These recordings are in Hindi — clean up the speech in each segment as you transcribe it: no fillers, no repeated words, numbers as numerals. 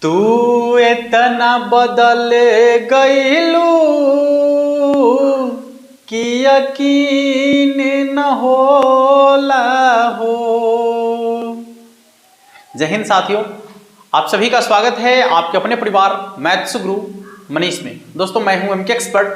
तू इतना बदल गईलू कि यकीन न होला हो। जय हिंद साथियों, आप सभी का स्वागत है आपके अपने परिवार मैथ्स गुरु मनीष में। दोस्तों मैं हूं एमके एक्सपर्ट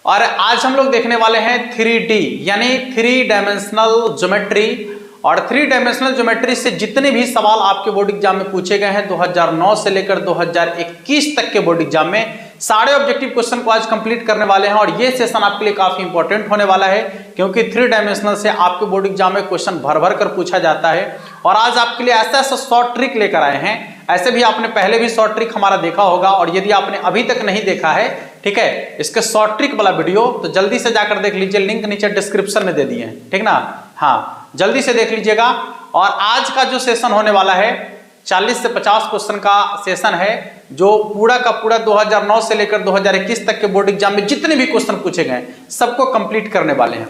और आज हम लोग देखने वाले हैं 3D यानी 3 डायमेंशनल ज्योमेट्री। और 3 डायमेंशनल ज्योमेट्री से जितने भी सवाल आपके बोर्ड एग्जाम में पूछे गए हैं 2009 से लेकर 2021 तक के बोर्ड एग्जाम में, सारे ऑब्जेक्टिव क्वेश्चन को आज कंप्लीट करने वाले हैं। और ये सेशन आपके लिए काफी इंपॉर्टेंट होने वाला है क्योंकि 3 डायमेंशनल से आपके बोर्ड एग्जाम में क्वेश्चन भर भर कर पूछा जाता है। और आज आपके लिए ऐसा ऐसा शॉर्ट ट्रिक लेकर आए हैं, ऐसे भी आपने पहले भी शॉर्ट ट्रिक हमारा देखा होगा। और यदि आपने अभी तक नहीं देखा है, ठीक है, इसके शॉर्ट ट्रिक वाला वीडियो तो जल्दी से जाकर देख लीजिए, लिंक नीचे डिस्क्रिप्शन में दे दिए हैं, ठीक ना। हाँ, जल्दी से देख लीजिएगा। और आज का जो सेशन होने वाला है 40 से 50 क्वेश्चन का सेशन है, जो पूरा का पूरा 2009 से लेकर 2021 तक के बोर्ड एग्जाम में जितने भी क्वेश्चन पूछे गए सबको कंप्लीट करने वाले हैं।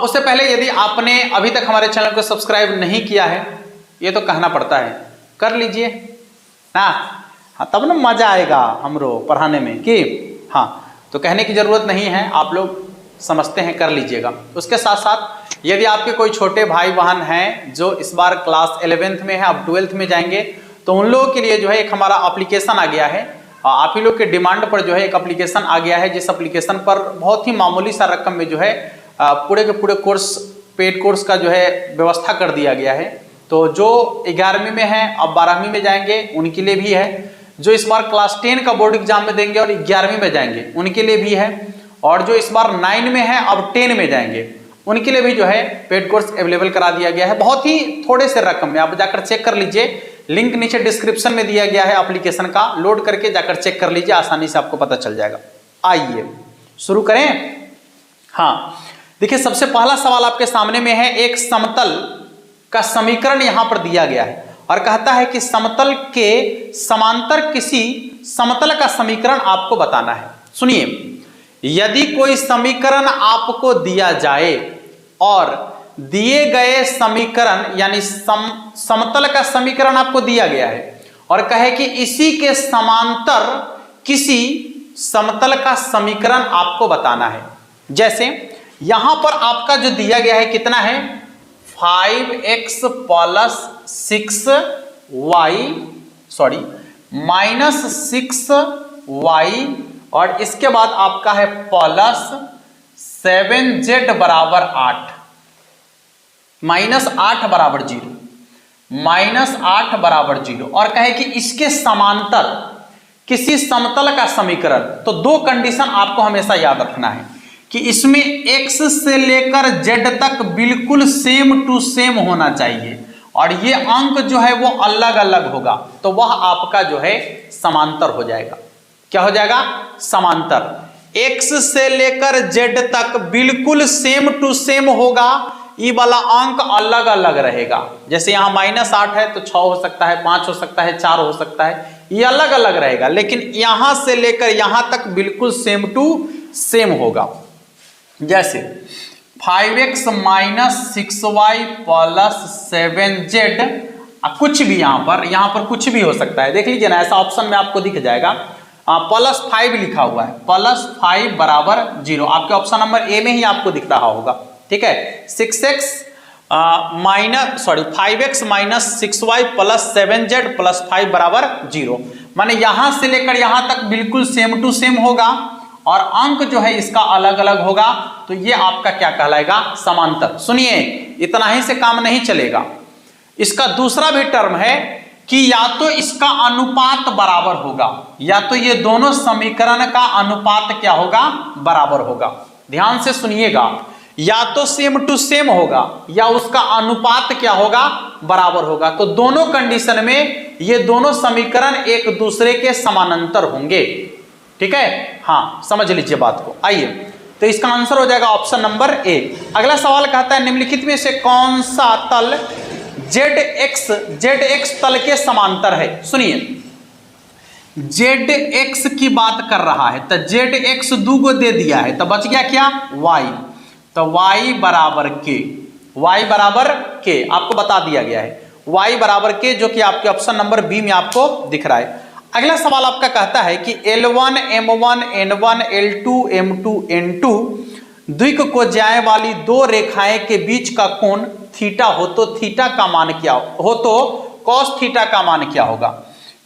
उससे पहले यदि आपने अभी तक हमारे चैनल को सब्सक्राइब नहीं किया है, ये तो कहना पड़ता है, कर लीजिए ना। हाँ, तब ना मजा आएगा हमरो पढ़ाने में कि हाँ, तो कहने की जरूरत नहीं है, आप लोग समझते हैं, कर लीजिएगा। उसके साथ साथ यदि आपके कोई छोटे भाई बहन हैं जो इस बार क्लास 11th में है, अब 12th में जाएंगे, तो उन लोगों के लिए जो है एक हमारा एप्लीकेशन आ गया है। आप ही लोग के डिमांड पर जो है एक एप्लीकेशन आ गया है, जिस एप्लीकेशन पर बहुत ही मामूली सा रकम में जो है पूरे के पूरे कोर्स, पेड कोर्स का जो है व्यवस्था कर दिया गया है। तो जो 11वीं में है अब 12वीं में जाएंगे उनके लिए भी है, जो इस बार क्लास 10 का बोर्ड एग्जाम में देंगे और 11वीं में जाएंगे उनके लिए भी है, और जो इस बार 9 में है अब 10 में जाएंगे उनके लिए भी जो है पेड कोर्स अवेलेबल करा दिया गया है, बहुत ही थोड़े से रकम में। आप जाकर चेक कर लीजिए, लिंक नीचे डिस्क्रिप्शन में दिया गया है एप्लीकेशन का, लोड करके जाकर चेक कर लीजिए, आसानी से आपको पता चल जाएगा। आइए शुरू करें। हाँ देखिए, सबसे पहला सवाल आपके सामने में है, एक समतल का समीकरण यहां पर दिया गया है और कहता है कि समतल के समांतर किसी समतल का समीकरण आपको बताना है। सुनिए, यदि कोई समीकरण आपको दिया जाए और दिए गए समीकरण यानी समतल का समीकरण आपको दिया गया है और कहे कि इसी के समांतर किसी समतल का समीकरण आपको बताना है। जैसे यहां पर आपका जो दिया गया है कितना है, 5x + 6y -6y और इसके बाद आपका है +7z = 8 -8 = 0 -8 = 0 और कहे कि इसके समांतर किसी समतल का समीकरण। तो दो कंडीशन आपको हमेशा याद रखना है कि इसमें x से लेकर z तक बिल्कुल सेम टू सेम होना चाहिए और ये अंक जो है वो अलग अलग होगा, तो वह आपका जो है समांतर हो जाएगा। क्या हो जाएगा? समांतर। x से लेकर z तक बिल्कुल सेम टू सेम होगा, ये वाला अंक अलग अलग रहेगा। जैसे यहां -8 है तो 6 हो सकता है, 5 हो सकता है, 4 हो सकता है, ये अलग अलग रहेगा। लेकिन यहां से लेकर यहां तक बिल्कुल सेम टू सेम होगा। जैसे 5x - 6y + 7z, कुछ भी यहां पर कुछ भी हो सकता है, देख लीजिए ना, ऐसा ऑप्शन में आपको दिख जाएगा। +5 लिखा हुआ है, +5 = 0, आपके ऑप्शन नंबर ए में ही आपको दिख रहा होगा, ठीक है। 5x - 6y + 7z + 5 = 0, माने यहां से लेकर यहां तक बिल्कुल सेम टू सेम होगा और अंक जो है इसका अलग अलग होगा, तो ये आपका क्या कहलाएगा? समांतर। सुनिए, इतना ही से काम नहीं चलेगा, इसका दूसरा भी टर्म है कि या तो इसका अनुपात बराबर होगा, या तो ये दोनों समीकरण का अनुपात क्या होगा? बराबर होगा। ध्यान से सुनिएगा, या तो सेम टू सेम होगा या उसका अनुपात क्या होगा? बराबर होगा। तो दोनों कंडीशन में ये दोनों समीकरण एक दूसरे के समानांतर होंगे, ठीक है। हाँ, समझ लीजिए बात को। आइए, तो इसका आंसर हो जाएगा ऑप्शन नंबर ए। अगला सवाल कहता है, निम्नलिखित में से कौन सा तल ZX तल के समांतर है? सुनिए, ZX की बात कर रहा है तो ZX 2 को दे दिया है, तो बच गया क्या? Y, तो y = k, आपको बता दिया गया है। y बराबर के, जो कि आपके ऑप्शन नंबर बी में आपको दिख रहा है। अगला सवाल आपका कहता है कि L1 M1 N1 L2 M2 N2 द्विक को जाए वाली दो रेखाएं के बीच का कोण थीटा हो तो थीटा का मान क्या हो, तो कॉस थीटा का मान क्या होगा।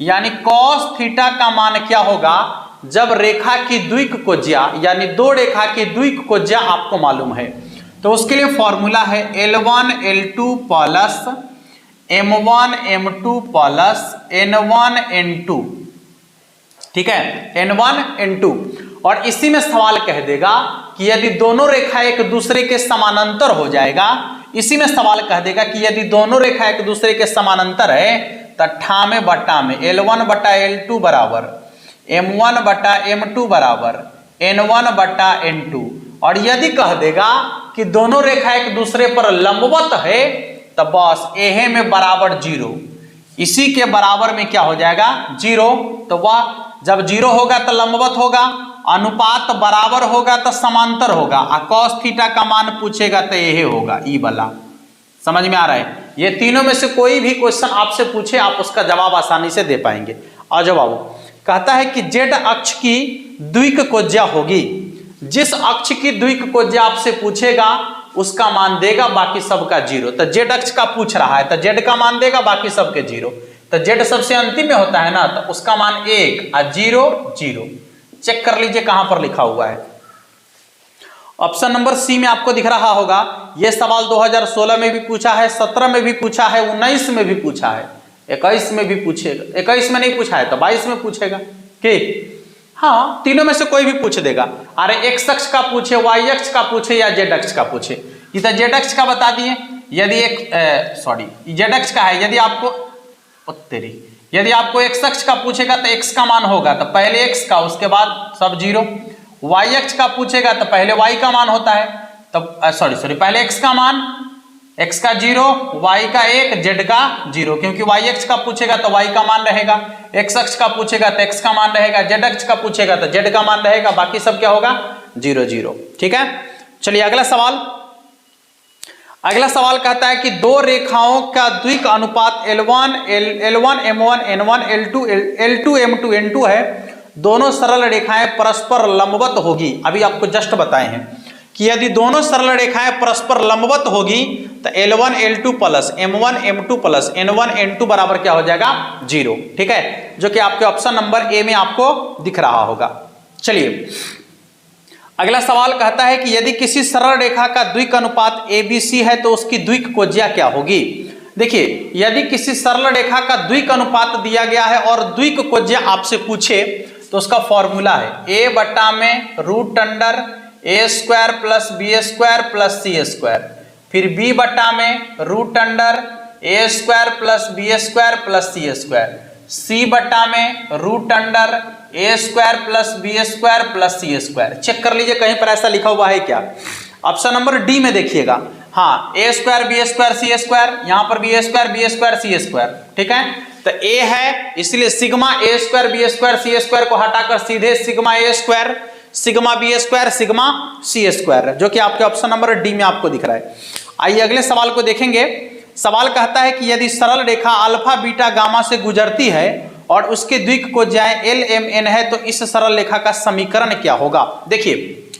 यानी कॉस थीटा का मान क्या होगा जब रेखा की द्विक कोज्या, यानी दो रेखा की द्विक कोज्या आपको मालूम है। तो उसके लिए फॉर्मूला है L1 L2 plus M1 M2 plus N1 N2, ठीक है, N1 N2। और इसी में सवाल कह देगा कि यदि दोनों रेखा एक दूसरे के समानांतर हो जाएगा, इसी में सवाल कह देगा कि यदि दोनों रेखा एक दूसरे के समानांतर है तो 98 बटा में L1 बटा L2 बराबर M1 बटा M2 बराबर N1 बटा N2। और यदि कह देगा कि दोनों रेखा एक दूसरे पर लंबवत है तो बस एहे में बराबर 0, इसी के बराबर में क्या हो जाएगा 0। तो वह जब 0 होगा तो लंबवत होगा, अनुपात बराबर होगा तो समांतर होगा, और कॉस थीटा का मान पूछेगा तो यही होगा, ई वाला। समझ में आ रहा है। ये तीनों में से कोई भी क्वेश्चन आपसे पूछे आप उसका जवाब आसानी से दे पाएंगे। और जवाब कहता है कि जेड अक्ष की द्विक कोज्या होगी, जिस अक्ष की द्विक कोज्या आपसे पूछेगा उसका मान देगा, बाकी सबका 0। तो जेड अक्ष का पूछ रहा है तो जेड का मान देगा, बाकी सबके 0। तो जेड सबसे अंतिम में होता है ना, तो उसका मान 1 और 0 0। चेक कर लीजिए कहां पर लिखा हुआ है। ऑप्शन नंबर सी में आपको दिख रहा होगा। यह सवाल 2016 में भी पूछा है, 17 में भी पूछा है, 19 में भी पूछा है, 21 में भी पूछेगा। 21 में नहीं पूछा है तो 22 में पूछेगा कि हाँ, तीनों में से कोई भी पूछ देगा। अरे एक्स अक्ष का पूछे, वाई अक्ष का पूछे या जेड अक्ष का पूछे। इधर जेड अक्ष का बता दिए, यदि जेड अक्ष का है। यदि आपको एक्स अक्ष का पूछेगा तो एक्स का मान होगा तो पहले एक्स का, उसके बाद सब 0। वाई अक्ष का पूछेगा तो पहले वाई का मान होता है, तब पहले एक्स का मान, एक्स का 0, वाई का 1, जेड का 0, क्योंकि वाई अक्ष का पूछेगा तो वाई का मान रहेगा, एक्स अक्ष का पूछेगा तो एक्स का मान रहेगा, जेड अक्ष का पूछेगा तो जेड का मान रहेगा, बाकी सब क्या होगा 0 0। ठीक है, चलिए अगला सवाल। अगला सवाल कहता है कि दो रेखाओं का द्विक अनुपात L1 M1 N1 L2 M2 N2 है। दोनों सरल रेखाएं परस्पर लंबवत होगी। अभी आपको जस्ट बताए हैं कि यदि दोनों सरल रेखाएं परस्पर लंबवत होगी तो L1 L2 plus M1 M2 plus N1 N2 बराबर क्या हो जाएगा 0। ठीक है, जो कि आपके ऑप्शन नंबर ए में आपको दिख रहा होगा। चलिए अगला सवाल कहता है कि यदि किसी सरल रेखा का द्विक अनुपात ABC है तो उसकी द्विक कोज्या क्या होगी। देखिए, यदि किसी सरल रेखा का द्विक अनुपात दिया गया है और द्विक कोज्या आपसे पूछे तो उसका फॉर्मूला है a बटा में root under a square plus B square plus C square, फिर b बटा में root under a square plus B square plus C square, c बटा में root under a square plus B square plus C square. Check कर लीजिए कहीं पर ऐसा लिखा हुआ है क्या। ऑप्शन नंबर डी में देखिएगा, हाँ, a square B square C square, यहाँ पर बी स्क्वायर सी स्क्वायर। ठीक है, तो a है इसलिए sigma a square B square C square को हटाकर सीधे sigma a square sigma B square sigma C square, जो कि आपके ऑप्शन नंबर डी में आपको दिख रहा है। आइए अगले सवाल को देखेंगे। सवाल कहता है कि यदि सरल रेखा अल्फा बीटा गामा से गुजरती है और उसके द्विक को जाए L M N है तो इस सरल रेखा का समीकरण क्या होगा। देखिए,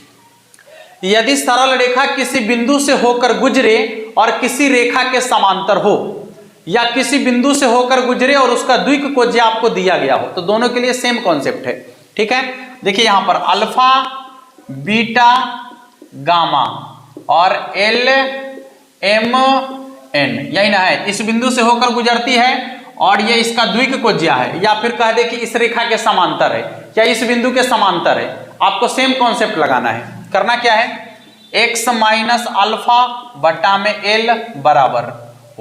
यदि सरल रेखा किसी बिंदु से होकर गुजरे और किसी रेखा के समांतर हो, या किसी बिंदु से होकर गुजरे और उसका द्विक कोज्या आपको दिया गया हो, तो दोनों के लिए सेम कॉन्सेप्ट है। ठीक है, देखिए यहां पर अल्फा बीटा गामा और L M N यही ना है, इस बिंदु से होकर गुजरती है और ये इसका द्विक कोज्या है, या फिर कह दे कि इस रेखा के समांतर है या इस बिंदु के समांतर है। आपको सेम कॉन्सेप्ट लगाना है। करना क्या है, x माइनस अल्फा बटा में L बराबर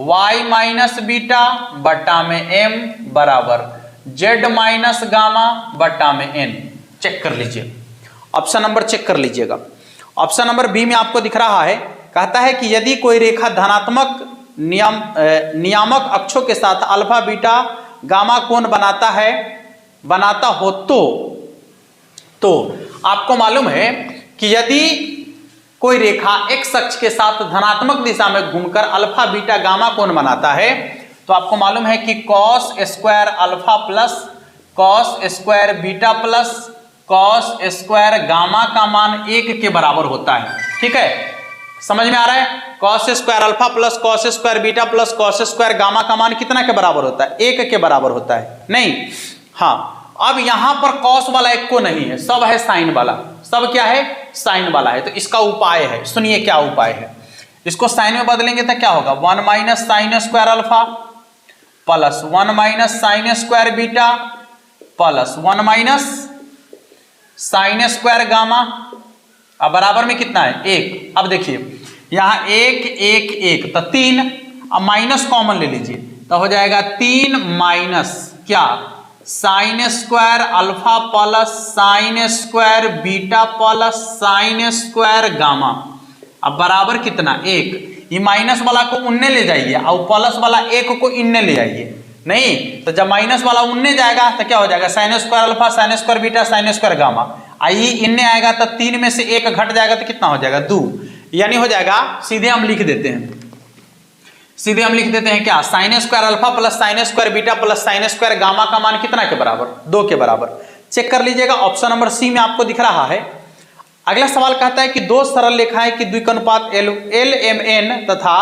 y माइनस बीटा बटा में M बराबर z माइनस गामा बटा में n। चेक कर लीजिए, ऑप्शन नंबर चेक कर लीजिएगा। ऑप्शन नंबर बी में आपको दिख रहा है, कहता है कि यदि कोई रेखा धनात्मक नियामक अक्षों के साथ अल्फा बीटा गामा कोण बनाता हो तो आपको मालूम है कि यदि कोई रेखा x अक्ष के साथ धनात्मक दिशा में घूमकर अल्फा बीटा गामा कोण बनाता है तो आपको मालूम है कि cos square alpha plus cos square beta plus cos square gamma का मान 1 के बराबर होता है। ठीक है, समझ में आ रहा है? Cos square alpha plus cos square beta plus cos square gamma का मान कितना के बराबर होता है? 1 के बराबर होता है। नहीं, हाँ, अब यहां पर कॉस वाला एक को नहीं है, सब है साइन वाला। सब क्या है? साइन वाला है। तो इसका उपाय है, सुनिए क्या उपाय है। इसको साइन में बदलेंगे तो क्या होगा? 1 minus sign square alpha plus 1 minus sign square beta plus 1 minus sign square gamma. अब बराबर में कितना है? 1। अब देखिए यहां 1 1 1 तो 3, अब माइनस कॉमन ले लीजिए तो हो जाएगा 3 माइनस क्या? Sign square alpha plus sign square beta plus sign square gamma. अब बराबर कितना? 1। ये माइनस वाला को उन्ने ले जाइए और प्लस वाला 1 को इन्ने ले आइए। नहीं तो जब माइनस वाला उन्ने जाएगा तो क्या हो जाएगा? Sine square alpha sine square beta sine square gamma. आई इन्ने आएगा तो 3 में से 1 घट जाएगा तो कितना हो जाएगा? 2। यानी हो जाएगा, सीधे हम लिख देते हैं, सीधे हम लिख देते हैं क्या? Sign square alpha plus sign square beta plus sign square gamma का मान कितना के बराबर? 2 के बराबर। चेक कर लीजिएगा, ऑप्शन नंबर सी में आपको दिख रहा है। अगला सवाल कहता है कि दो सरल रेखाएं की द्विकोणपात LMN तथा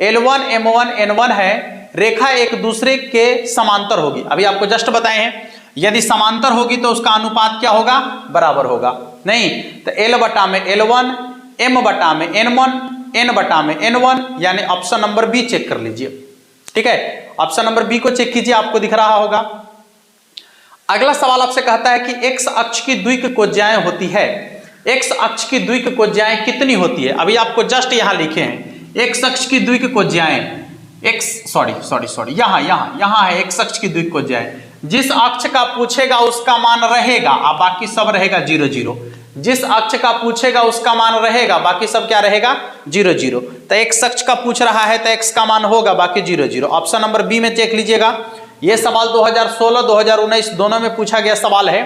L1M1N1 है, रेखा एक दूसरे के समांतर होगी। अभी आपको जस्ट बताए हैं, यदि समांतर होगी तो उसका अनुपात क्या होगा? बराबर होगा। नहीं तो L बटा में L1, M बटा में N1, N बटा में N1, यानी ऑप्शन नंबर बी चेक कर लीजिए। ठीक है, ऑप्शन नंबर बी को चेक कीजिए, आपको दिख रहा होगा। अगला सवाल आपसे कहता है कि x अक्ष की द्विक कोज्याएं होती है। x अक्ष की द्विक कोज्याएं कितनी होती है? अभी आपको जस्ट यहां लिखे हैं x अक्ष की द्विक कोज्याएं, यहां है x अक्ष की द्विक कोज्याएं। जिस अक्ष का पूछेगा उसका मान रहेगा और बाकी सब रहेगा 0 0। जिस अक्ष का पूछेगा उसका मान रहेगा, बाकी सब क्या रहेगा? 0 0। तो x अक्ष का पूछ रहा है तो x का मान होगा, बाकी 0 0। ऑप्शन नंबर बी में चेक लीजिएगा। यह सवाल 2016 2019 दोनों में पूछा गया सवाल है।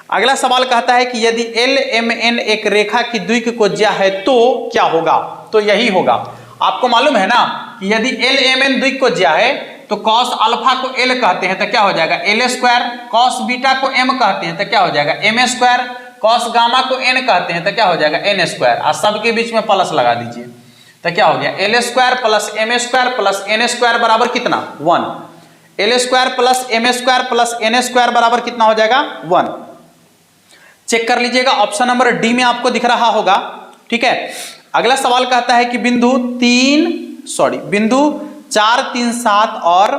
अगला सवाल कहता है कि यदि LMN एक रेखा की द्विक कोज्या है तो क्या होगा? तो यही होगा। आपको मालूम है ना कि यदि LMN द्विक कोज्या है तो कॉस अल्फा को L कहते हैं तो क्या हो जाएगा? L square. कॉस बीटा को M कहते हैं तो क्या हो जाएगा? M square. कॉस गामा को N कहते हैं तो क्या हो जाएगा? N square. और सबके बीच में प्लस लगा दीजिए तो क्या हो गया? L square plus M square plus N square बराबर कितना? 1। L square plus M square plus N square बराबर कितना हो जाएगा? 1। चेक कर लीजिएगा, ऑप्शन नंबर डी में आपको दिख रहा होगा। ठीक है, अगला सवाल कहता है कि बिंदु 4 3 7 और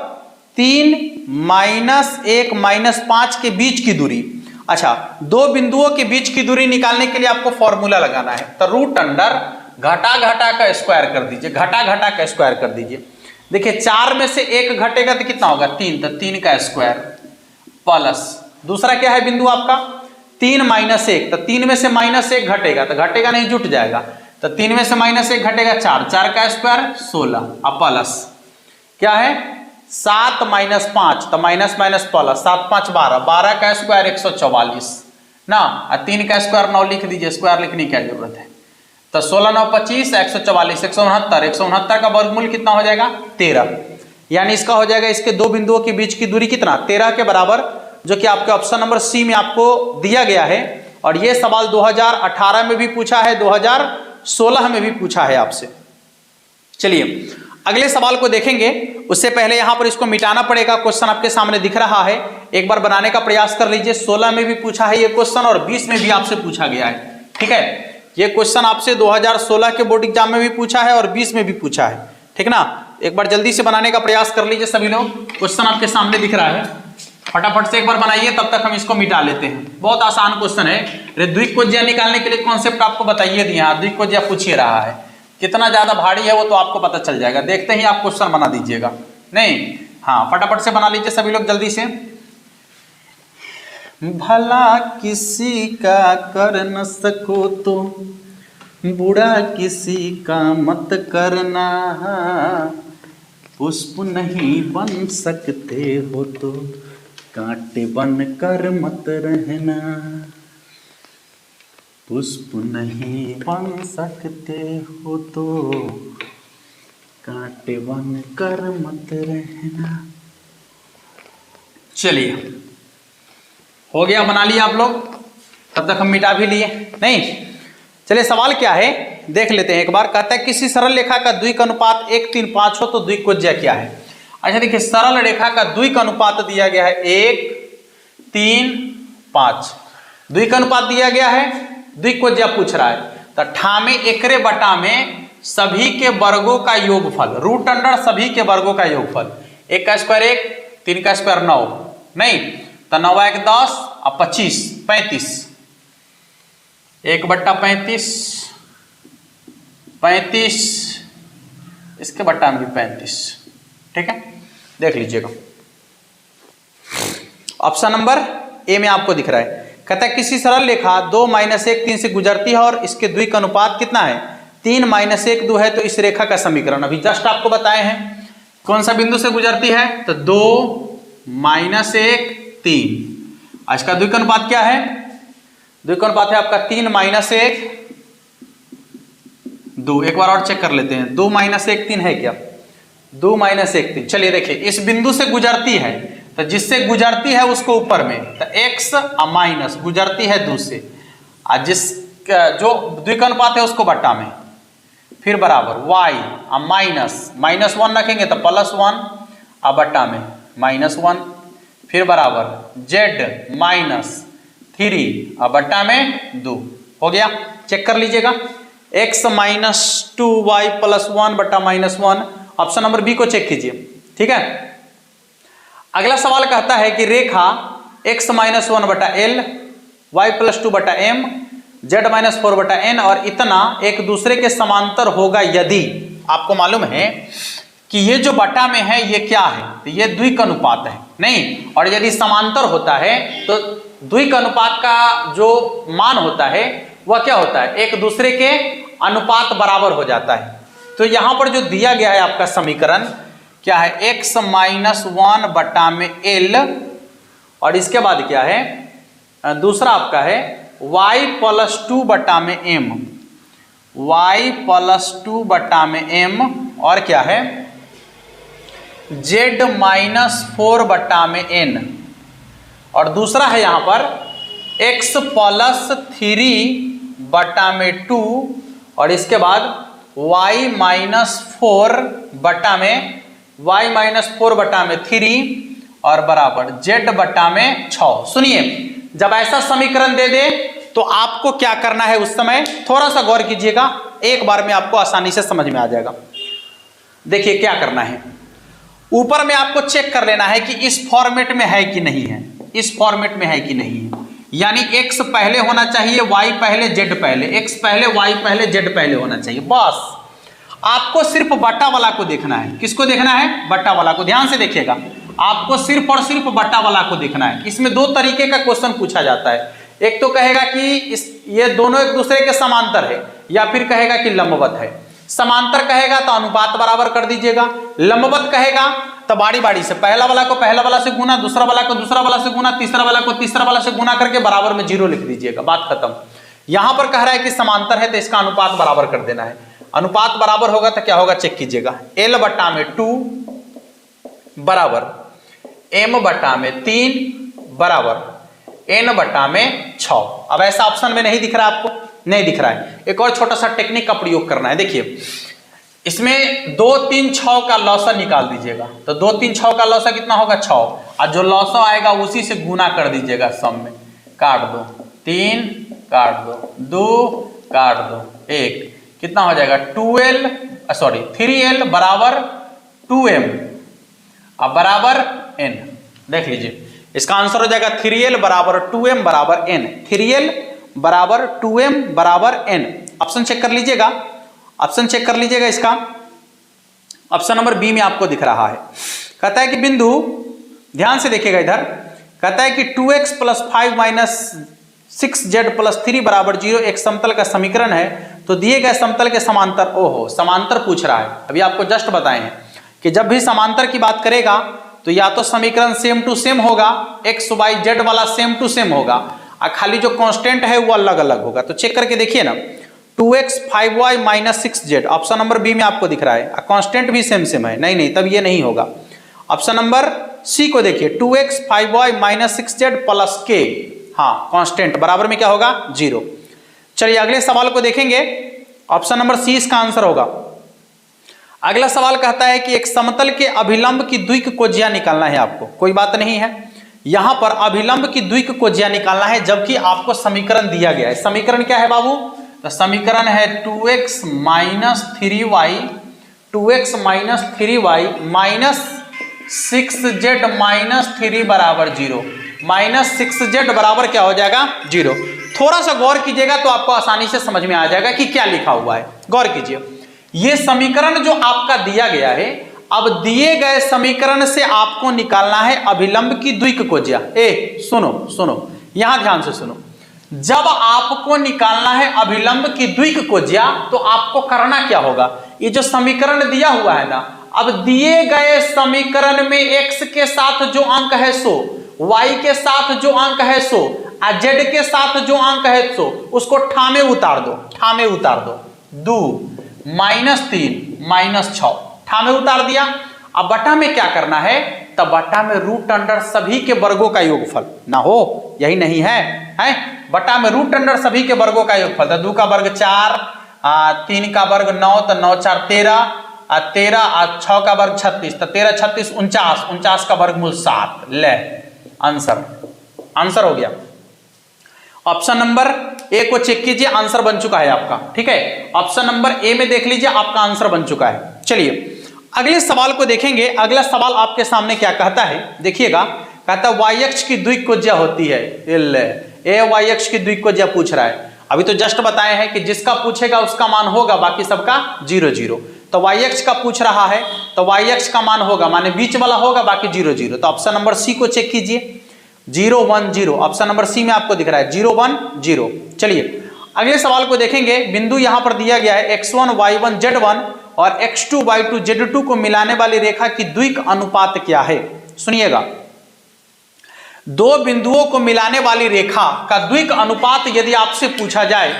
3 -1 -5 के बीच की दूरी। अच्छा, दो बिंदुओं के बीच की दूरी निकालने के लिए आपको फॉर्मूला लगाना है। तो रूट अंडर घटा का स्क्वायर कर दीजिए, घटा का स्क्वायर कर दीजिए। देखिए 4 में से 1 घटेगा तो कितना होगा? 3, तो 3 का स्क्वायर प्लस दूसरा क्या है बिंदु आपका? 3 -1, तो 3 में से -1 घटेगा तो घटेगा नहीं, जुट जाएगा। तो 3 में से -1 घटेगा 4, 4 का स्क्वायर 16 और प्लस क्या है? 7 -5 तो माइनस प्लस 7 5 12, 12 का स्क्वायर 144 ना, और 3 का स्क्वायर 9 लिख दीजिए, स्क्वायर लिखने की क्या जरूरत है। तो 16 9 25 144 169 का वर्गमूल कितना हो जाएगा? 13। यानी इसका हो जाएगा, इसके दो बिंदुओं के बीच की दूरी कितना? 13 के बराबर, जो कि आपके ऑप्शन नंबर सी में आपको दिया गया है। और यह सवाल 2018 में भी पूछा है, 2016 में भी पूछा है आपसे। चलिए अगले सवाल को देखेंगे, उससे पहले यहां पर इसको मिटाना पड़ेगा। क्वेश्चन आपके सामने दिख रहा है, एक बार बनाने का प्रयास कर लीजिए। 16 में भी पूछा है ये क्वेश्चन और 20 में भी आपसे पूछा गया है। ठीक है, ये क्वेश्चन आपसे 2016 के बोर्ड एग्जाम में भी पूछा है और 20 में भी पूछा है। ठीक ना, एक बार जल्दी से बनाने का प्रयास कर लीजिए सभी लोग। क्वेश्चन आपके सामने दिख रहा है, फटाफट से एक बार बनाइए, तब तक हम इसको मिटा लेते हैं। बहुत आसान क्वेश्चन है। द्विकोज्या निकालने के लिए कॉन्सेप्ट आपको बताइए दिया, द्विकोज्या पूछ ही रहा है। कितना ज्यादा भारी है वो तो आपको पता चल जाएगा, देखते ही आप क्वेश्चन बना दीजिएगा। नहीं, हाँ फटाफट से बना लीजिए सभी लोग जल्दी से। भला किसी का कर न सको तो बुरा किसी का मत करना, पुष्प नहीं बन सकते हो तो कांटे बन कर मत रहना, पुष्प नहीं बन सकते हो तो कांटे बन कर मत रहना। चलिए हो गया, बना लिया आप लोग, तब तक हम मिटा भी लिए नहीं। चलिए सवाल क्या है देख लेते हैं एक बार। कहता है किसी सरल रेखा का द्विक अनुपात 1:3:5 हो तो द्विकोज्या क्या है। अच्छा देखिए, सरल रेखा का द्विक अनुपात दिया गया है 1:3:5, द्विक अनुपात दिया गया है, द्विकोज्या पूछ रहा है। तो ठामे एकरे बटा में सभी के वर्गों का योगफल, रूट अंडर सभी के वर्गों का योगफल, 1 का स्क्वायर 1, 3 का स्क्वायर 9, नहीं तो 9 1 10 और 25 35, 1/35 35, इसके बट्टा में भी 35, ठीक है देख लीजिएगा। ऑप्शन नंबर ए में आपको दिख रहा है, कहता है किसी सरल रेखा 2 - 1 3 से गुजरती है और इसके द्विक अनुपात कितना है 3 - 1 2 है, तो इस रेखा का समीकरण अभी जस्ट आपको बताए हैं। कौन सा बिंदु से गुजरती है तो 2 - 1 3, इसका द्विक अनुपात क्या है, द्विक अनुपात है आपका 3 - 1 2। एक बार और चेक कर लेते हैं, 2 - 1 3 है क्या, 2 - 1 3। चलिए देखिए, इस बिंदु से गुजरती है तो जिससे गुजरती है उसको ऊपर में तो x माइनस गुजरती है 2 से, और जिस जो द्विक अनुपात है उसको बट्टा में, फिर बराबर y -1 रखेंगे तो +1 और बट्टा में -1, फिर बराबर z -3 और बट्टा में 2। हो गया, चेक कर लीजिएगा, x -2y +1 बट्टा -1। ऑप्शन नंबर बी को चेक कीजिए, ठीक है। अगला सवाल कहता है कि रेखा x -1 बटा l, y +2 बटा m, z -4 बटा n और इतना एक दूसरे के समांतर होगा यदि, आपको मालूम है कि ये जो बटा में है ये क्या है, तो ये द्विक अनुपात है नहीं, और यदि समांतर होता है तो द्विक अनुपात का जो मान होता है वह क्या होता है, एक दूसरे के अनुपात बराबर हो जाता है। तो यहां पर जो दिया गया है आपका समीकरण क्या है, x -1 बटा में l, और इसके बाद क्या है दूसरा आपका है y +2 बटा में m, y +2 बटा में m, और क्या है z -4 बटा में n, और दूसरा है यहां पर x +3 बटा में 2, और इसके बाद y -4 बटा में 3 और बराबर z बटा में 6। सुनिए, जब ऐसा समीकरण दे दे तो आपको क्या करना है, उस समय थोड़ा सा गौर कीजिएगा, एक बार में आपको आसानी से समझ में आ जाएगा। देखिए क्या करना है, ऊपर में आपको चेक कर लेना है कि इस फॉर्मेट में है कि नहीं है, इस फॉर्मेट में है कि नहीं है, यानी x पहले होना चाहिए, y पहले, z पहले, x पहले, y पहले, z पहले होना चाहिए। बस आपको सिर्फ बट्टा वाला को देखना है। किसको देखना है, बट्टा वाला को। ध्यान से देखिएगा, आपको सिर्फ और सिर्फ बट्टा वाला को देखना है। इसमें दो तरीके का क्वेश्चन पूछा जाता है, एक तो कहेगा कि ये दोनों एक दूसरे के समांतर है, या फिर कहेगा कि लंबवत है। समांतर कहेगा तो अनुपात बराबर कर दीजिएगा, लंबवत कहेगा तो बारी बारी से पहला वाला को पहला वाला से गुना, दूसरा वाला को दूसरा वाला से गुना, तीसरा वाला को तीसरा वाला से गुना करके बराबर में 0 लिख दीजिएगा, बात खत्म। यहां पर कह रहा है कि समांतर है तो इसका अनुपात बराबर कर देना है। अनुपात बराबर होगा तो क्या होगा, चेक कीजिएगा, l बटा में 2 बराबर m बटा में 3 बराबर n बटा में 6। अब ऐसा ऑप्शन में नहीं दिख रहा है, आपको नहीं दिख रहा है। एक और छोटा सा टेक्निक का प्रयोग करना है। देखिए, इसमें 2 3 6 का लौसा निकाल दीजिएगा, तो 2 3 6 का लौसा कितना होगा 6, और जो लौसा आएगा उसी से गुना कर दीजिएगा सम में, काट दो 3 काट दो 2 काट दो 1, कितना हो जाएगा 3l बराबर 2m अब बराबर n। देख लीजिए, इसका आंसर हो जाएगा 3l बराबर 2m बराबर n, 3l बराबर 2m बराबर n। ऑप्शन चेक कर लीजिएगा, ऑप्शन चेक कर लीजिएगा इसका। ऑप्शन नंबर बी में आपको दिख रहा है, कहता है कि बिंदु, ध्यान से देखिएगा इधर, कहता है कि 2x + 5 - 6z + 3 बराबर 0 एक समतल का समीकरण है, तो दिए गए समतल के समांतर, ओहो समांतर पूछ रहा है। अभी आपको जस्ट बताए हैं कि जब भी समांतर की बात करेगा तो या तो समीकरण सेम टू सेम होगा, x y z वाला सेम टू सेम होगा, और खाली जो कांस्टेंट है वो अलग अलग होगा। तो चेक करके देखिए ना, 2x 5y minus 6z, option number B में आपको दिख रहा है। कांस्टेंट भी सेम है, नहीं तब ये नहीं होगा। ऑप्शन नंबर सी को देखिए, 2x 5y minus 6z plus k, हाँ कांस्टेंट, बराबर में क्या होगा 0। चलिए अगले सवाल को देखेंगे, ऑप्शन नंबर सी इसका आंसर होगा। अगला सवाल कहता है कि एक समतल के अभिलंब की द्विक कोज्या निकालना है आपको, कोई बात नहीं है, यहां पर अभिलंब की द्विक कोज्या निकालना है, जबकि आपको समीकरण दिया गया है। समीकरण क्या है बाबू? तो समीकरण है 2x minus 3y, 2x minus 3y minus 6z minus 3 बराबर 0, माइनस 6z बराबर क्या हो जाएगा 0। थोड़ा सा गौर कीजिएगा तो आपको आसानी से समझ में आ जाएगा कि क्या लिखा हुआ है। गौर कीजिए, यह समीकरण जो आपका दिया गया है, अब दिए गए समीकरण से आपको निकालना है अभिलंब की द्विक कोज्या। सुनो यहां ध्यान से सुनो, जब आपको निकालना है अभिलंब की द्विक कोज्या तो आपको करना क्या होगा? ये जो समीकरण दिया हुआ है ना, अब दिए गए समीकरण में x के साथ जो अंक है सो, y के साथ जो अंक है सो, z के साथ जो अंक है सो, उसको ठामे उतार दो। 2 माइनस 3 माइनस 6 ठामे उतार दिया। अब बटा में क्या करना है? तब बटा में रूट अंडर सभी के वर्गों का योगफल ना हो, यही नहीं है? बटा में रूट अंडर सभी के वर्गों का योगफल, तो 2 का वर्ग 4, 3 का वर्ग 9, तो 9 4 13, 13 6 का वर्ग 36, तो 13 36 49, 49 का वर्गमूल 7। ले आंसर हो गया। ऑप्शन नंबर ए को चेक कीजिए, आंसर बन चुका है आपका, ठीक है। ऑप्शन नंबर ए में देख लीजिए, आपका आंसर बन चुका है। चलिए अगले सवाल को देखेंगे। अगला सवाल आपके सामने क्या कहता है, देखिएगा, कहता है y अक्ष की द्विक कोज्या होती है। ए y अक्ष की द्विक कोज्या पूछ रहा है। अभी तो जस्ट बताए हैं कि जिसका पूछेगा उसका मान होगा, बाकी सबका 0 0। तो y अक्ष का पूछ रहा है तो y अक्ष का मान होगा, माने बीच वाला होगा, बाकी 0 0। तो ऑप्शन नंबर सी को चेक कीजिए, 0 1 0, ऑप्शन नंबर सी में आपको दिख रहा है 0 1 0। चलिए अगले सवाल को देखेंगे। बिंदु यहां पर दिया गया है x1 y1 z1 और x2 y2 z2 को मिलाने वाली रेखा की द्विक अनुपात क्या है? सुनिएगा, दो बिंदुओं को मिलाने वाली रेखा का द्विक अनुपात यदि आपसे पूछा जाए,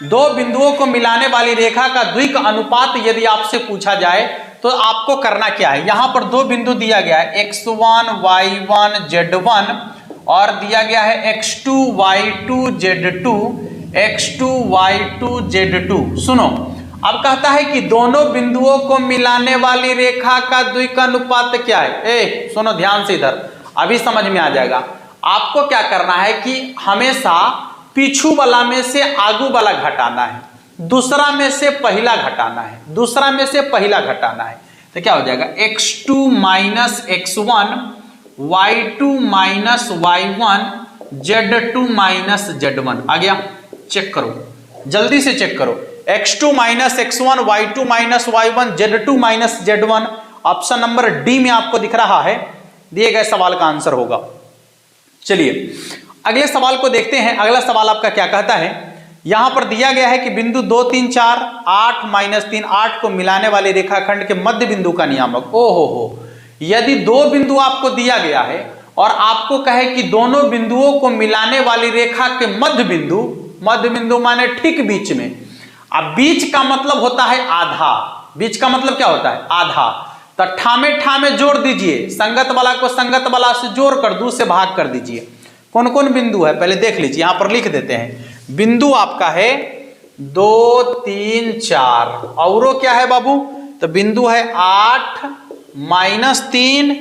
दो बिंदुओं को मिलाने वाली रेखा का द्विक अनुपात यदि आपसे पूछा जाए तो आपको करना क्या है? यहां पर दो बिंदु दिया गया है, x1 y1 z1 और दिया गया है x2 y2 z2, x2 y2 z2। सुनो, अब कहता है कि दोनों बिंदुओं को मिलाने वाली रेखा का द्विक अनुपात क्या है? सुनो ध्यान से, इधर अभी समझ में आ जाएगा। आपको क्या करना है कि हमेशा पीछू वाला में से आगू वाला घटाना है, दूसरा में से पहला घटाना है, दूसरा में से पहला घटाना है। तो क्या हो जाएगा? x2 minus x1 y2 minus y1 z2 minus z1। आ गया? चेक करो, जल्दी से चेक करो। x2 minus x1 y2 minus y1 z2 minus z1, option number D में आपको दिख रहा है, दिए गए सवाल का आंसर होगा। चलिए अगले सवाल को देखते हैं। अगला सवाल आपका क्या कहता है? यहां पर दिया गया है कि बिंदु 2 3 4 8 माइनस 3 8 को मिलाने वाले रेखाखंड के मध्य बिंदु का नियामक। हो, यदि दो बिंदु आपको दिया गया है और आपको कहे कि दोनों बिंदुओं को मिलाने वाली रेखा के मध्य बिंदु माने ठीक बीच में। अब बीच का मतलब होता है आधा, बीच का मतलब क्या होता है? आधा। तो ठामे जोड़ दीजिए, संगत वाला को संगत वाला से जोड़कर 2 से भाग कर दीजिए। कौन कौन बिंदु है पहले देख लीजिए, यहां पर लिख देते हैं। बिंदु आपका है 2 3 4, औरों क्या है बाबू? तो बिंदु है 8 माइनस 3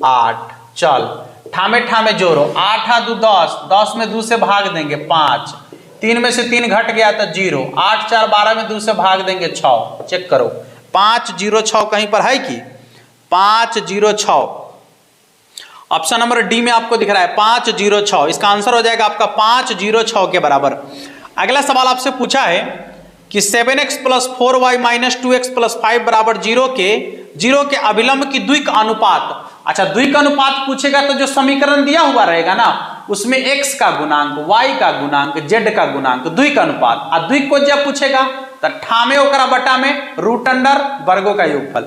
8। चल ठामे जोड़ो, 8 आ 2 10, 10 में 2 से भाग देंगे 5, 3 में से 3 घट गया तो 0, 8 4 12 में 2 से भाग देंगे 6। चेक करो, 5 0 6 कहीं पर है कि 5 0 6, ऑप्शन नंबर डी में आपको दिख रहा है 5 0 6। इसका आंसर हो जाएगा आपका 5 0 6 के बराबर। अगला सवाल आपसे पूछा है कि 7x plus 4y minus 2x plus 5 बराबर 0 के अभिलंब की द्विक अनुपात। अच्छा, द्विक अनुपात पूछेगा तो जो समीकरण दिया हुआ रहेगा ना, उसमें x का गुणांक, y का गुणांक, z का गुणांक, द्विक अनुपात। और द्विक को जब पूछेगा तो ठामे ओकरा बटा में रूट अंडर वर्गों का योगफल।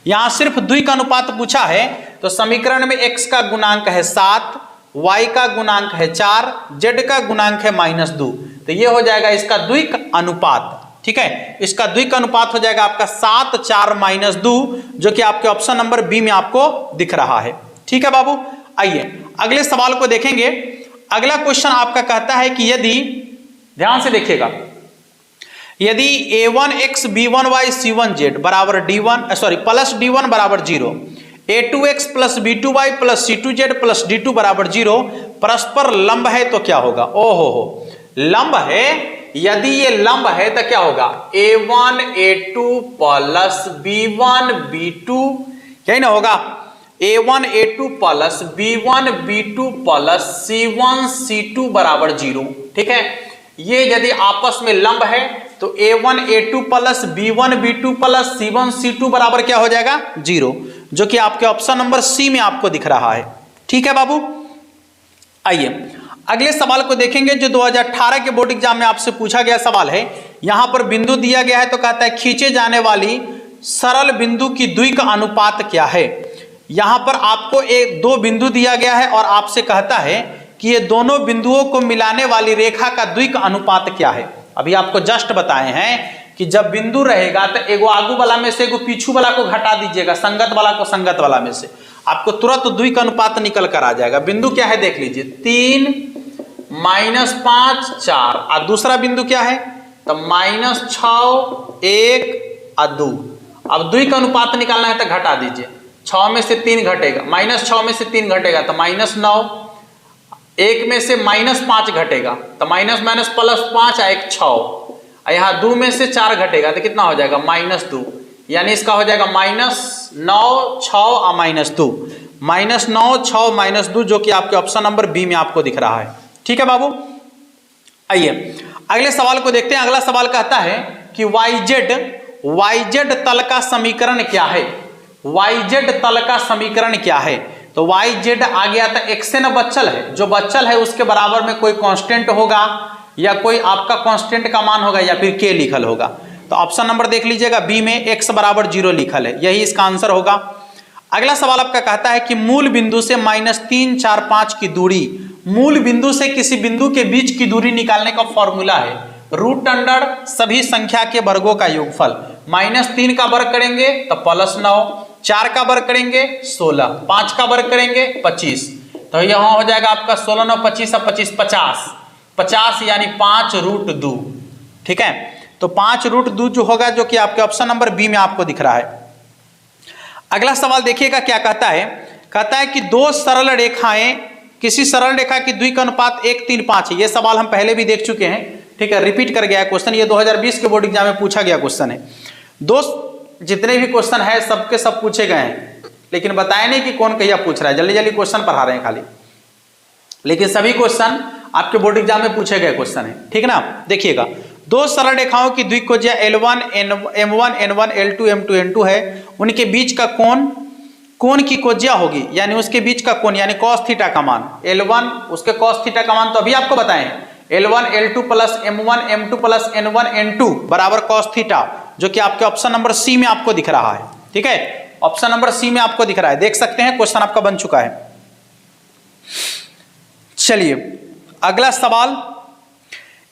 यहां सिर्फ द्विक अनुपात पूछा है तो समीकरण में x का गुणांक है 7, y का गुणांक है 4, z का गुणांक है -2। तो ये हो जाएगा इसका द्विक अनुपात। ठीक है, इसका द्विक अनुपात हो जाएगा आपका 7 4 -2, जो कि आपके ऑप्शन नंबर बी में आपको दिख रहा है। ठीक है बाबू, आइए अगले सवाल को देखेंगे। अगला क्वेश्चन आपका कहता है कि यदि, ध्यान से देखिएगा, यदि a1x b1y c1z बराबर प्लस d1 बराबर 0, a2x plus b2y plus c2z plus d2 बराबर 0 परस्पर लंब है तो क्या होगा? ओहो हो, लंब है, यदि ये लंब है तो क्या होगा? a1 a2 plus b1 b2, यही ना होगा, a1 a2 plus b1 b2 plus c1 c2 बराबर 0। ठीक है, ये यदि आपस में लंब है तो a1 a2 plus b1 b2 plus c1 c2 बराबर क्या हो जाएगा? 0, जो कि आपके ऑप्शन नंबर सी में आपको दिख रहा है। ठीक है बाबू, आइए अगले सवाल को देखेंगे, जो 2018 के बोर्ड एग्जाम में आपसे पूछा गया सवाल है। यहां पर बिंदु दिया गया है तो कहता है खींचे जाने वाली सरल बिंदु की द्विक अनुपात क्या है। यहां पर आपको दो बिंदु दिया गया है और आपसे कहता है कि ये दोनों बिंदुओं को मिलाने वाली रेखा का द्विक अनुपात क्या है। अभी आपको जस्ट बताए हैं कि जब बिंदु रहेगा तो एगो आगू वाला में से एगो पीछू वाला को घटा दीजिएगा, संगत वाला को संगत वाला में से, आपको तुरंत द्विक अनुपात निकल कर आ जाएगा। बिंदु क्या है देख लीजिए, 3 -5 4, और दूसरा बिंदु क्या है तो -6 1 और 2। अब द्विक अनुपात निकालना है तो घटा दीजिए, 6 में से 3 घटेगा, -6 में से 3 घटेगा तो -9, 1 में से -5 घटेगा तो माइनस प्लस 5 1 6, यहाँ 2 में से 4 घटेगा तो कितना हो जाएगा? -2, यानी इसका हो जाएगा -9 6 और -2, -9 6 -2, जो कि आपके ऑप्शन नंबर बी में आपको दिख रहा है। ठीक है बाबू, आइए अगले सवाल को देखते हैं। अगला सवाल कहता है कि YZ तल का समीकरण क्या है? YZ तल का समीकरण क्या है? तो YZ आ गया था, x से न बच्चल है, जो बच्चल है उसके बराबर में कोई कांस्टेंट होगा या कोई आपका कांस्टेंट का मान होगा या फिर k लिखल होगा। तो ऑप्शन नंबर देख लीजिएगा, बी में x बराबर 0 लिखल है, यही इसका आंसर होगा। अगला सवाल आपका कहता है कि मूल बिंदु से -3 4 5 की दूरी, मूल बिंदु से किसी बिंदु के बीच की दूरी निकालने का फॉर्मूला है √अंडर सभी संख्या के वर्गों का योगफल। -3 का वर्ग करेंगे तो +9, 4 का वर्ग करेंगे 16, 5 का वर्ग करेंगे 25, तो यहाँ हो जाएगा आपका 16 9 25 और 25 50 यानी 5√2। ठीक है, तो 5√2 जो होगा, जो कि आपके ऑप्शन नंबर बी में आपको दिख रहा है। अगला सवाल देखिएगा क्या कहता है। कहता है कि दो सरल रेखाएं, किसी सरल रेखा की द्विक अनुपात 1 3 5 है। ये सवाल हम पहले भी देख चुके हैं। ठीक है, रिपीट कर गया क्वेश्चन, ये 2020 के बोर्ड एग्जाम में पूछा गया क्वेश्चन है। दोस्त जितने भी क्वेश्चन है सबके सब पूछे गए हैं, लेकिन बताए नहीं कि कौन कहिया पूछ रहा है, जल्दी जल्दी क्वेश्चन पढ़ा रहे हैं खाली, लेकिन सभी क्वेश्चन आपके बोर्ड एग्जाम में पूछे गए क्वेश्चन है। ठीक है ना, देखिएगा, दो सरल रेखाओं की द्विकोणीय L1 M1 N1 L2 M2 N2 है, उनके बीच का कोण की कोज्या होगी, यानी उसके बीच का कोण यानी cos थीटा का मान L1, उसके cos थीटा का मान तो अभी आपको बताएं L1 L2 plus M1 M2 plus N1 N2 बराबर cos थीटा, जो कि आपके ऑप्शन नंबर सी में आपको दिख रहा है। ठीक है, ऑप्शन नंबर सी में आपको दिख रहा है, देख सकते हैं क्वेश्चन आपका बन चुका है। चलिए अगला सवाल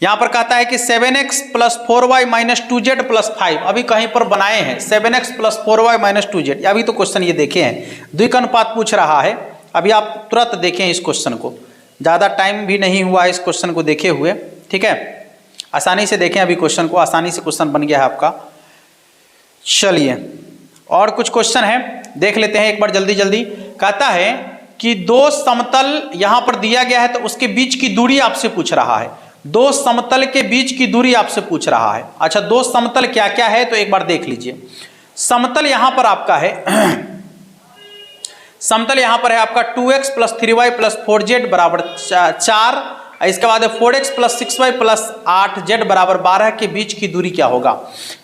यहां पर कहता है कि 7x plus 4y minus 2z plus 5, अभी कहीं पर बनाए हैं 7x plus 4y minus 2z, अभी तो क्वेश्चन ये देखे हैं, द्विक अनुपात पूछ रहा है। अभी आप तुरंत देखें इस क्वेश्चन को, ज़्यादा टाइम भी नहीं हुआ इस क्वेश्चन को देखे हुए। ठीक है, आसानी से देखें अभी क्वेश्चन को, आसानी से क्वेश्चन बन गया है आपका। चलिए और कुछ क्वेश्चन है देख लेते हैं एक बार जल्दी जल्दी। कहता है कि दो समतल यहां पर दिया गया है तो उसके बीच की दूरी आपसे पूछ रहा है, दो समतल के बीच की दूरी आपसे पूछ रहा है। अच्छा, दो समतल क्या क्या है तो एक बार देख लीजिए। समतल यहां पर आपका है समतल यहां पर है आपका 2x plus 3y plus 4z बराबर 4, इसके बाद 4x plus 6y plus 8z बराबर 12 के बीच की दूरी क्या होगा।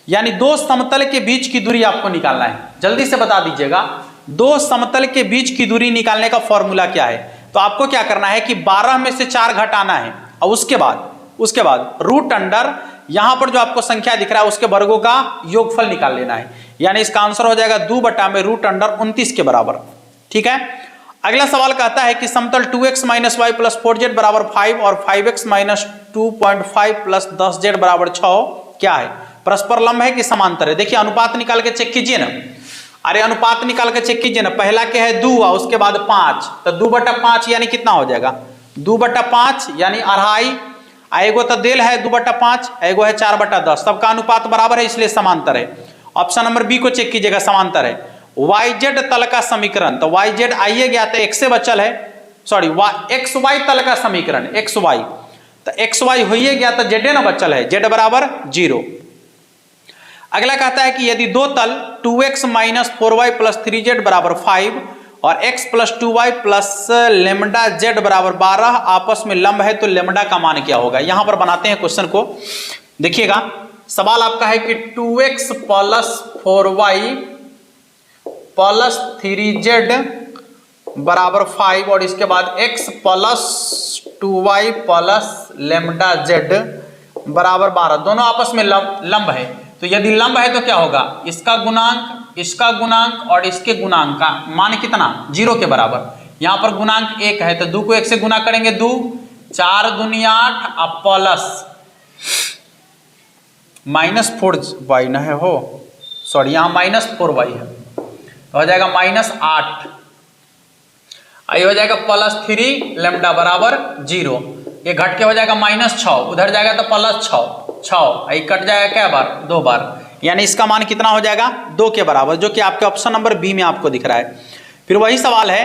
यानी दो समतल के बीच की दूरी आपको निकालना है, जल्दी से बता दीजिएगा। दो समतल के बीच की दूरी निकालने का फॉर्मूला क्या है। तो आपको क्या करना है कि 12 में से 4 घटाना है और उसके बाद रूट अंडर यहां पर जो आपको संख्या दिख रहा है उसके वर्गों का योगफल निकाल लेना है, यानी इसका आंसर हो जाएगा 2 बटा में रूट अंडर 29 के बराबर। ठीक है, अगला सवाल कहता है कि समतल 2x minus Y plus 4z बराबर 5 और 5x माइनस 2.5 प्लस 10z बराबर 6 क्या है। परस्पर लंब है कि समांतर है। देखिए अनुपात निकाल के चेक कीजिए ना, अरे अनुपात निकाल के चेक कीजिए ना। पहला क्या है 2 और उसके बाद 5, तो 2/5 यानी कितना हो जाएगा 2/5 यानी अढ़ाई। एगो तो देल है 2/5, एगो है 4/10, सबका अनुपात बराबर है इसलिए समांतर है। ऑप्शन नंबर बी को चेक कीजिएगा, समांतर है। YZ तल का समीकरण, तो YZ आइए गया तो x से बचल है, सॉरी XY तल का समीकरण XY, तो XY होइए गया तो Z ना बचल है, Z बराबर 0। अगला कहता है कि यदि दो तल 2x minus 4y plus 3z बराबर 5 और x plus 2y plus lambda z बराबर 12 आपस में लंब है तो लेमडा का मान क्या होगा। यहां पर बनाते हैं क्वेश्चन को, देखिएगा सवाल आपका है कि 2x plus 4y plus 3z बराबर 5 और इसके बाद x plus 2y plus lambda z बराबर 12, दोनों आपस में लंब है। तो यदि लंब है तो क्या होगा, इसका गुणांक और इसके गुणांक का मान कितना 0 के बराबर। यहां पर गुणांक 1 है तो 2 को 1 से गुना करेंगे 2, 4 दूनी 8 और प्लस -4y न है हो, सॉरी यहां -4y है तो हो जाएगा -8, ये हो जाएगा +3 लेमडा बराबर 0। ये घट के हो जाएगा -6, उधर जाएगा तो +6, ये कट जाएगा क्या बार 2 बार, यानी इसका मान कितना हो जाएगा 2 के बराबर, जो कि आपके ऑप्शन नंबर बी में आपको दिख रहा है। फिर वही सवाल है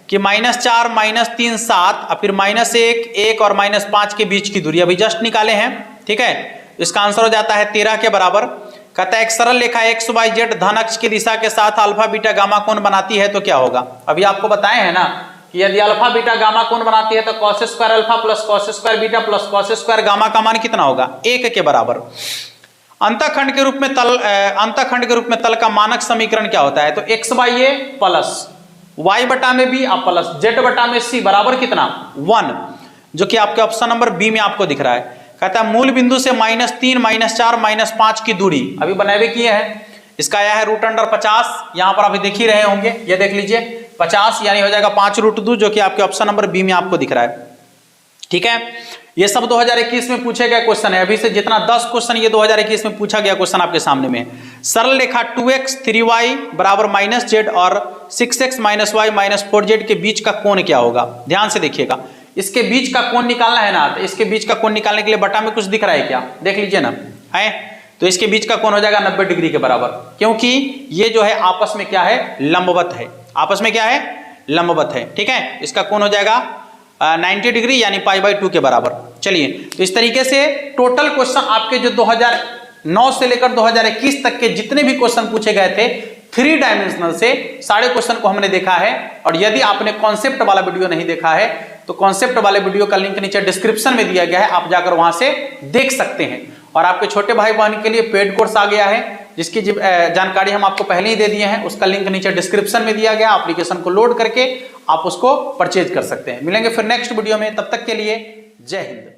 कि -4 -3 7 और फिर -1 और -5 के बीच की दूरी अभी जस्ट निकाले हैं, ठीक है। इसका आंसर हो जाता है 13 के बराबर। कहता है एक सरल रेखा एक्स वाई जेड धन अक्ष की दिशा के साथ अल्फा बीटा गामा कोण बनाती है तो क्या होगा। अभी आपको बताए हैं ना कि यदि अल्फा बीटा गामा कोण बनाती है तो cos square alpha plus cos square beta plus cos square gamma का मान कितना होगा 1 के बराबर। अंतःखंड के रूप में तल का मानक समीकरण क्या होता है, तो X by A plus Y बटा में बी प्लस जेड बटा में सी बराबर कितना 1, जो कि आपके ऑप्शन नंबर बी में आपको दिख रहा है। कहता है मूल बिंदु से -3 -4 -5 की दूरी अभी बनाए किए हैं, इसका आया है √50। यहां पर अभी देख ही रहे होंगे, ये देख लीजिए 50 यानी हो जाएगा 5√2, जो कि आपके ऑप्शन नंबर बी में आपको दिख रहा है, ठीक है। ये सब 2021 में पूछे गए क्वेश्चन है, अभी से जितना 10 क्वेश्चन ये 2021 में पूछा गया क्वेश्चन आपके सामने में। सरल रेखा 2x 3y बराबर -z और 6x -y -4z के बीच का कोण क्या होगा। ध्यान से देखिएगा, इसके बीच का कोण निकालना है ना, तो इसके बीच का कोण निकालने के लिए बटा में कुछ दिख रहा है क्या, देख लीजिए ना, है तो इसके बीच का कोण हो जाएगा 90 डिग्री के बराबर, क्योंकि ये जो है आपस में क्या है लंबवत है, आपस में क्या है लंबवत है, ठीक है। इसका कोण हो जाएगा 90 डिग्री यानी π/2 के बराबर। चलिए, तो इस तरीके से टोटल क्वेश्चन आपके जो 2009 से लेकर 2021 तक के जितने भी क्वेश्चन पूछे गए थे 3 डायमेंशनल से सारे क्वेश्चन को हमने देखा है। और यदि आपने कॉन्सेप्ट वाला वीडियो नहीं देखा है तो कॉन्सेप्ट वाले वीडियो का लिंक नीचे डिस्क्रिप्शन में दिया गया है, आप जाकर वहां से देख सकते हैं। और आपके छोटे भाई बहन के लिए पेड कोर्स आ गया है, जिसकी जानकारी हम आपको पहले ही दे दिए हैं, उसका लिंक नीचे डिस्क्रिप्शन में दिया गया, एप्लीकेशन को लोड करके आप उसको परचेज कर सकते हैं। मिलेंगे फिर नेक्स्ट वीडियो में, तब तक के लिए जय हिंद।